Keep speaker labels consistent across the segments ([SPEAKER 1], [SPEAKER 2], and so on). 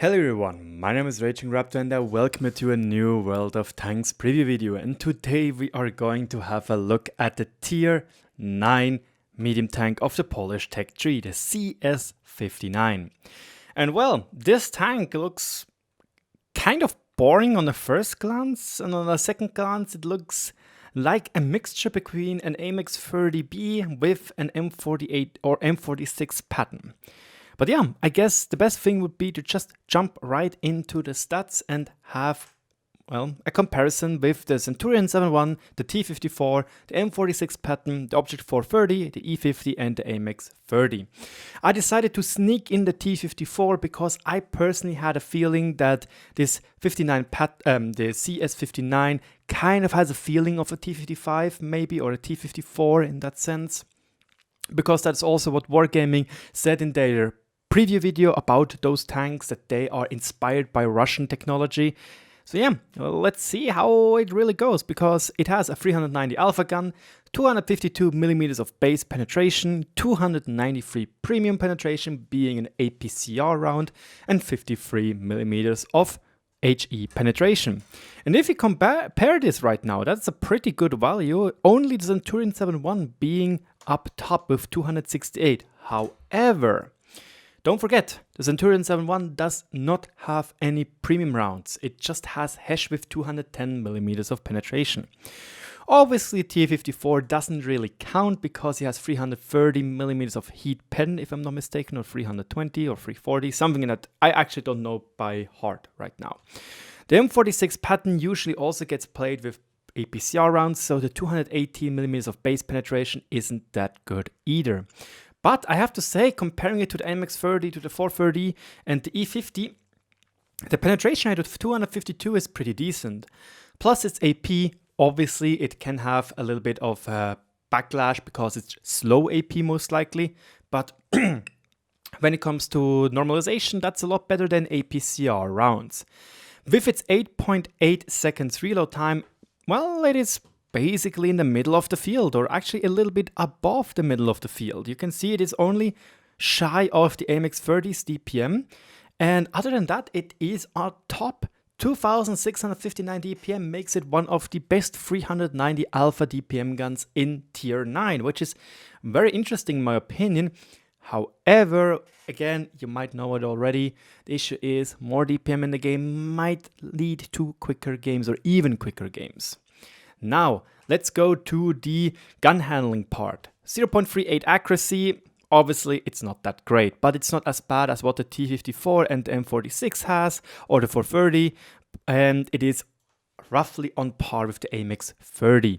[SPEAKER 1] Hello everyone, my name is RagingRaptor and I welcome you to a new World of Tanks preview video, and today we are going to have a look at the tier 9 medium tank of the Polish tech tree, the CS-59. And well, this tank looks kind of boring on the first glance, and on the second glance it looks like a mixture between an AMX 30B with an M48 or M46 pattern. But yeah, I guess the best thing would be to just jump right into the stats and have, well, a comparison with the Centurion 7.1, the T54, the M46 pattern, the Object 430, the E50 and the AMX 30. I decided to sneak in the T54 because I personally had a feeling that this 59 the CS-59 kind of has a feeling of a T55 maybe, or a T54 in that sense. Because that's also what Wargaming said in their preview video about those tanks, that they are inspired by Russian technology. So yeah, well, let's see how it really goes, because it has a 390 alpha gun, 252 millimeters of base penetration, 293 premium penetration being an APCR round, and 53 millimeters of HE penetration. And if you compare this right now, that's a pretty good value, only the Centurion 7.1 being up top with 268. However, don't forget, the Centurion 7.1 does not have any premium rounds. It just has Hesh with 210 millimeters of penetration. Obviously, T54 doesn't really count because he has 330 millimeters of heat pen, if I'm not mistaken, or 320 or 340, something that I actually don't know by heart right now. The M46 pattern usually also gets played with APCR rounds, so the 218 millimeters of base penetration isn't that good either. But I have to say, comparing it to the MX 30, to the 430 and the E50, the penetration rate of 252 is pretty decent. Plus it's AP, obviously it can have a little bit of backlash because it's slow AP most likely, but when it comes to normalization, that's a lot better than APCR rounds. With its 8.8 seconds reload time, well, it is basically in the middle of the field, or actually a little bit above the middle of the field. You can see it is only shy of the AMX 30's DPM, and other than that, it is on top. 2659 DPM makes it one of the best 390 alpha DPM guns in tier 9, which is very interesting in my opinion. However, again, you might know it already, the issue is more DPM in the game might lead to quicker games, or even quicker games. Now, let's go to the gun handling part. 0.38 accuracy, obviously it's not that great, but it's not as bad as what the T54 and the M46 has, or the 430, and it is roughly on par with the AMX 30.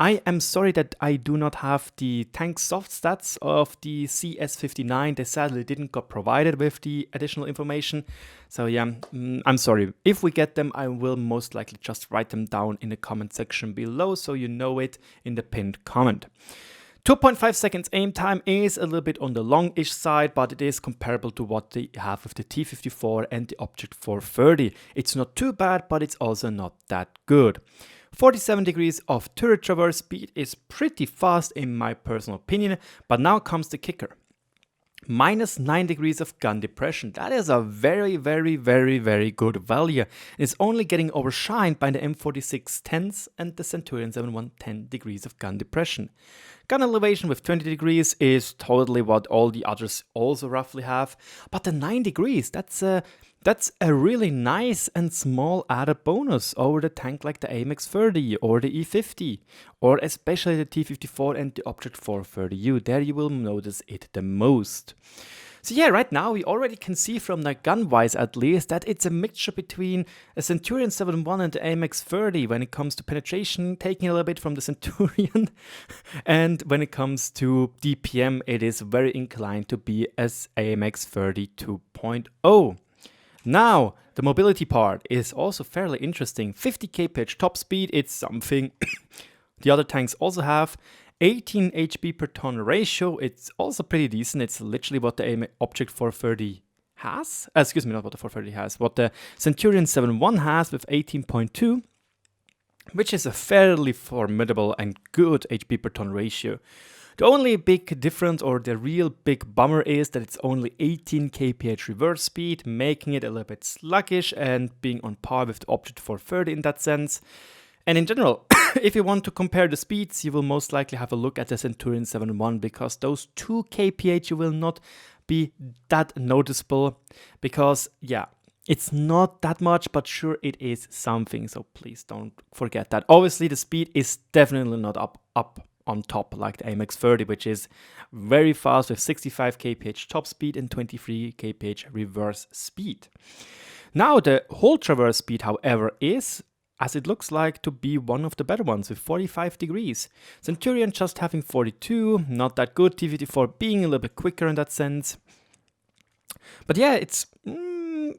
[SPEAKER 1] I am sorry that I do not have the tank soft stats of the CS-59. They sadly didn't get provided with the additional information. So yeah, I'm sorry. If we get them, I will most likely just write them down in the comment section below, so you know it in the pinned comment. 2.5 seconds aim time is a little bit on the longish side, but it is comparable to what they have with the T54 and the Object 430. It's not too bad, but it's also not that good. 47 degrees of turret traverse speed is pretty fast in my personal opinion, but now comes the kicker. Minus 9 degrees of gun depression. That is a very good value. It's only getting overshined by the M46 10s and the Centurion 7.1 10 degrees of gun depression. Gun elevation with 20 degrees is totally what all the others also roughly have, but the 9 degrees, that's a really nice and small added bonus over the tank like the AMX 30 or the E50, or especially the T54 and the Object 430U. There you will notice it the most. So yeah, right now we already can see from the gun-wise at least that it's a mixture between a Centurion 7.1 and the AMX 30 when it comes to penetration, taking a little bit from the Centurion. And when it comes to DPM, it is very inclined to be as AMX 30 2.0. Now, the mobility part is also fairly interesting. 50 kph top speed, it's something the other tanks also have. 18 HP per ton ratio, it's also pretty decent. It's literally what the Object 430 has. Excuse me, not what the 430 has. What the Centurion 7.1 has with 18.2, which is a fairly formidable and good HP per ton ratio. The only big difference, or the real big bummer, is that it's only 18 kph reverse speed, making it a little bit sluggish and being on par with the Object 430 in that sense. And in general, if you want to compare the speeds, you will most likely have a look at the Centurion 7.1, because those 2 kph will not be that noticeable, because yeah, it's not that much, but sure, it is something, so please don't forget that. Obviously, the speed is definitely not up on top like the AMX30, which is very fast with 65 kph top speed and 23 kph reverse speed. Now, the whole traverse speed, however, is, as it looks like, to be one of the better ones with 45 degrees. Centurion just having 42, not that good. T54 being a little bit quicker in that sense. But yeah, it's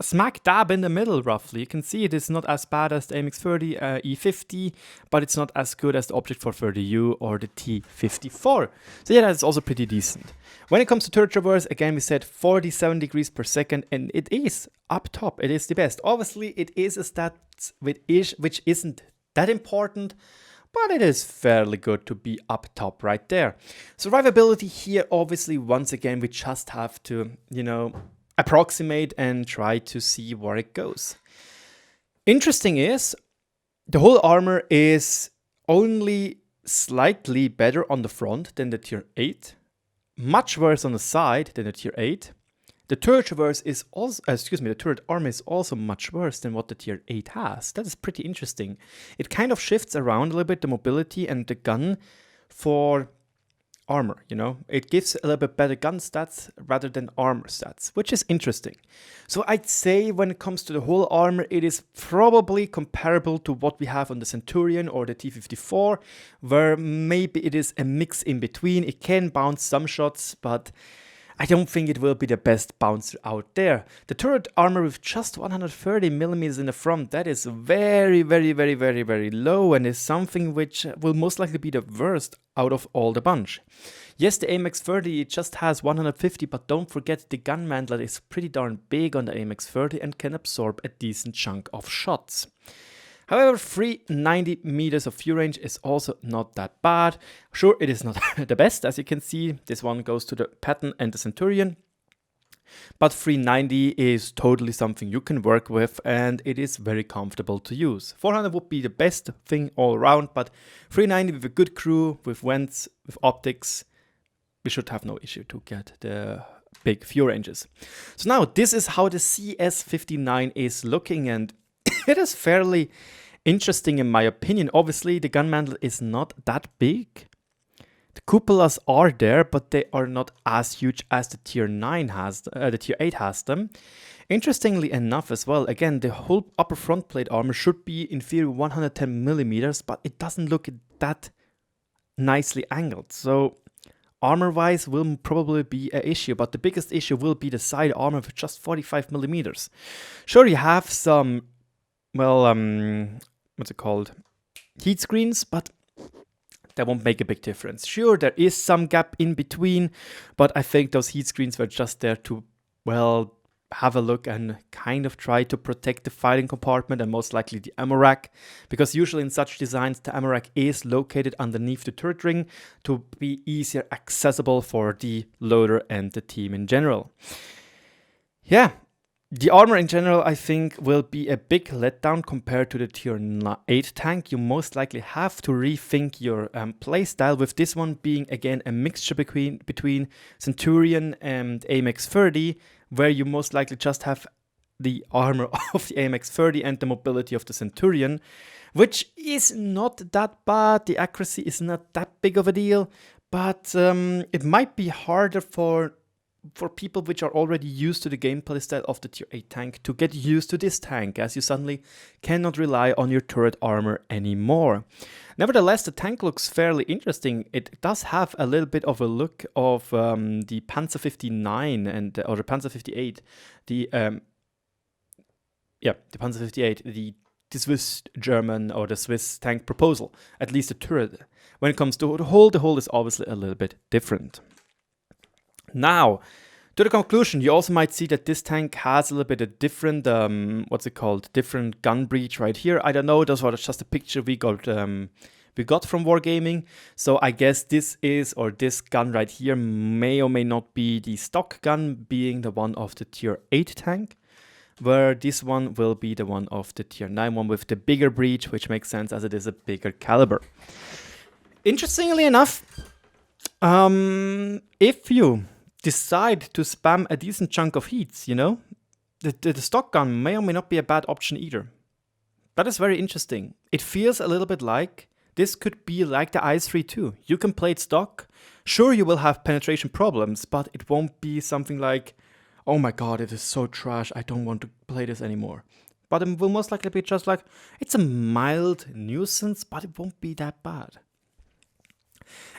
[SPEAKER 1] smack dab in the middle, roughly. You can see it is not as bad as the AMX30 E50, but it's not as good as the Object 430U or the T54. So yeah, that's also pretty decent. When it comes to turret traverse, again, we said 47 degrees per second, and it is up top. It is the best. Obviously, it is a stat which isn't that important, but it is fairly good to be up top right there. Survivability here, obviously, once again, we just have to, approximate and try to see where it goes. Interesting is, the whole armor is only slightly better on the front than the Tier 8, much worse on the side than the Tier 8. The turret traverse is also, the turret armor is also much worse than what the Tier 8 has. That is pretty interesting. It kind of shifts around a little bit the mobility and the gun for armor, It gives a little bit better gun stats rather than armor stats, which is interesting. So I'd say when it comes to the whole armor, it is probably comparable to what we have on the Centurion or the T54, where maybe it is a mix in between. It can bounce some shots, but I don't think it will be the best bouncer out there. The turret armor with just 130 millimeters in the front, that is very, very, very, very, very low, and is something which will most likely be the worst out of all the bunch. Yes, the AMX30 just has 150, but don't forget the gun mantlet is pretty darn big on the AMX30 and can absorb a decent chunk of shots. However, 390 meters of view range is also not that bad. Sure, it is not the best, as you can see. This one goes to the Patton and the Centurion. But 390 is totally something you can work with, and it is very comfortable to use. 400 would be the best thing all around, but 390 with a good crew, with vents, with optics, we should have no issue to get the big view ranges. So now, this is how the CS-59 is looking, and it is fairly interesting in my opinion. Obviously, the gun mantle is not that big. The cupolas are there, but they are not as huge as the Tier 9 has, the Tier 8 has them. Interestingly enough as well, again, the whole upper front plate armor should be in theory 110 millimeters, but it doesn't look that nicely angled. So armor-wise will probably be an issue, but the biggest issue will be the side armor with just 45 millimeters. Sure, you have some, what's it called? Heat screens, but that won't make a big difference. Sure, there is some gap in between, but I think those heat screens were just there to, have a look and kind of try to protect the firing compartment and most likely the ammo rack, because usually in such designs the ammo rack is located underneath the turret ring to be easier accessible for the loader and the team in general. Yeah. The armor in general, I think, will be a big letdown compared to the Tier 8 tank. You most likely have to rethink your playstyle, with this one being, again, a mixture between Centurion and AMX30, where you most likely just have the armor of the AMX30 and the mobility of the Centurion, which is not that bad. The accuracy is not that big of a deal, but it might be harder for people which are already used to the gameplay style of the Tier 8 tank to get used to this tank, as you suddenly cannot rely on your turret armor anymore. Nevertheless, the tank looks fairly interesting. It does have a little bit of a look of the Panzer 59 or the Panzer 58. The Panzer 58, the Swiss German or the Swiss tank proposal, at least the turret. When it comes to the hull is obviously a little bit different. Now, to the conclusion, you also might see that this tank has a little bit of different, different gun breech right here. I don't know, those were just a picture we got we got from Wargaming. So I guess this gun right here may or may not be the stock gun, being the one of the tier 8 tank, where this one will be the one of the tier 9 one with the bigger breech, which makes sense as it is a bigger caliber. Interestingly enough, if you decide to spam a decent chunk of heats, you know, the stock gun may or may not be a bad option either. That is very interesting. It feels a little bit like this could be like the IS-3 too. You can play it stock. Sure, you will have penetration problems, but it won't be something like, oh my god, it is so trash, I don't want to play this anymore. But it will most likely be just like, it's a mild nuisance, but it won't be that bad.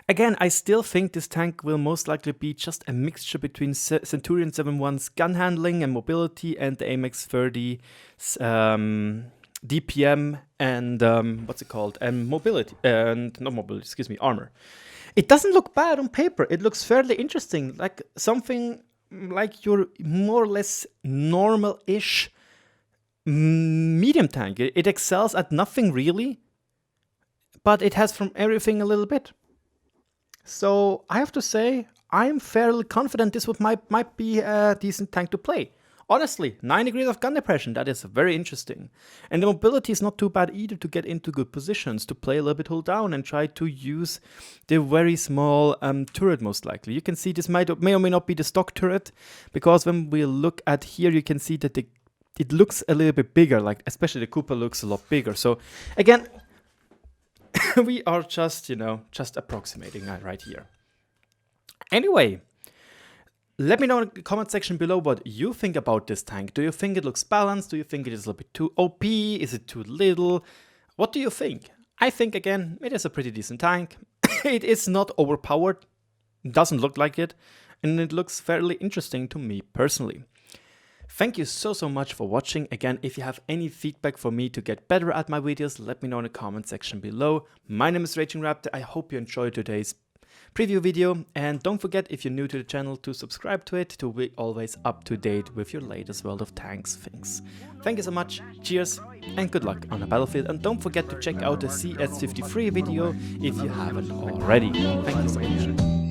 [SPEAKER 1] Again, I still think this tank will most likely be just a mixture between Centurion 7.1's gun handling and mobility and the AMX-30's DPM and and mobility, and not mobility, excuse me, armor. It doesn't look bad on paper. It looks fairly interesting, like something like your more or less normal-ish medium tank. It excels at nothing really, but it has from everything a little bit. So I have to say, I'm fairly confident this might be a decent tank to play. Honestly, 9 degrees of gun depression, that is very interesting. And the mobility is not too bad either to get into good positions, to play a little bit hold down and try to use the very small turret most likely. You can see this may or may not be the stock turret, because when we look at here, you can see that it looks a little bit bigger, like especially the Cooper looks a lot bigger. So again, we are just, you know, just approximating right here. Anyway, let me know in the comment section below what you think about this tank. Do you think it looks balanced? Do you think it is a little bit too OP? Is it too little? What do you think? I think, again, it is a pretty decent tank. It is not overpowered. It doesn't look like it. And it looks fairly interesting to me personally. Thank you so much for watching. Again, if you have any feedback for me to get better at my videos, let me know in the comment section below. My name is RagingRaptor. I hope you enjoyed today's preview video, and don't forget, if you're new to the channel, to subscribe to it to be always up to date with your latest World of Tanks things. Thank you so much, cheers, and good luck on the battlefield, and don't forget to check out the CS-59 video if you haven't already. Thank you so much.